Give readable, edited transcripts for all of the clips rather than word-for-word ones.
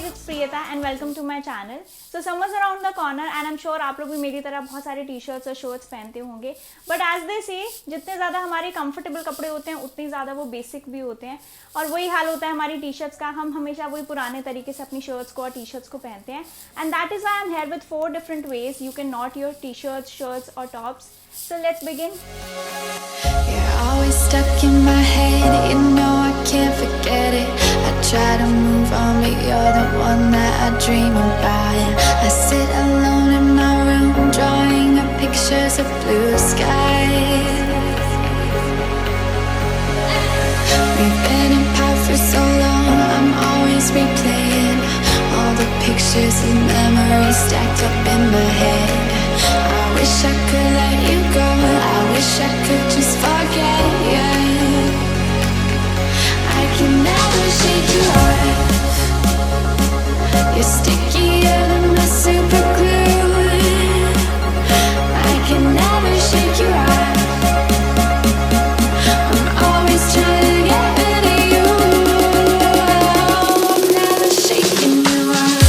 it's Priyata and welcome to my channel. So summer's around the corner and I'm sure आप लोग भी मेरी तरह बहुत सारे टी शर्ट्स और शर्ट्स पहनते होंगे. But as they say, जितने ज़्यादा हमारे कंफर्टेबल कपड़े होते हैं उतनी ज़्यादा वो बेसिक भी होते हैं. और वही हाल होता है हमारी टी शर्ट्स का. हम हमेशा वही पुराने तरीके से अपनी शर्ट्स को और टी शर्ट्स को पहनते हैं. And that is why I'm here with 4 different ways you can knot your t-shirts, shirts or tops. So let's begin. You're always stuck in my head, you know I can't forget it. I try to move on, but you're the one that I dream about. I sit alone in my room, drawing up pictures of blue skies. We've been apart for so long, I'm always replaying all the pictures and memories stacked up in my head. I wish I could let you go, I wish I could just forget you. I can never shake you off, you're stickier than my super glue. I can never shake you off, I'm always trying to get rid of you. I'm never shaking you off.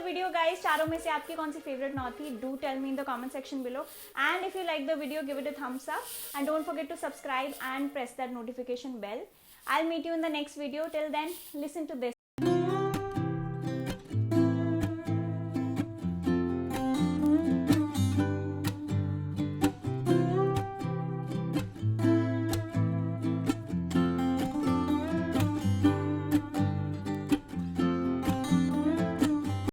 Video guys, चारों में से आपकी कौन सी favourite नॉ थी? Do tell me in the comment section below, and if you like the video give it a thumbs up and don't forget to subscribe and press that notification bell. I'll meet you in the next video. Till then, listen to this.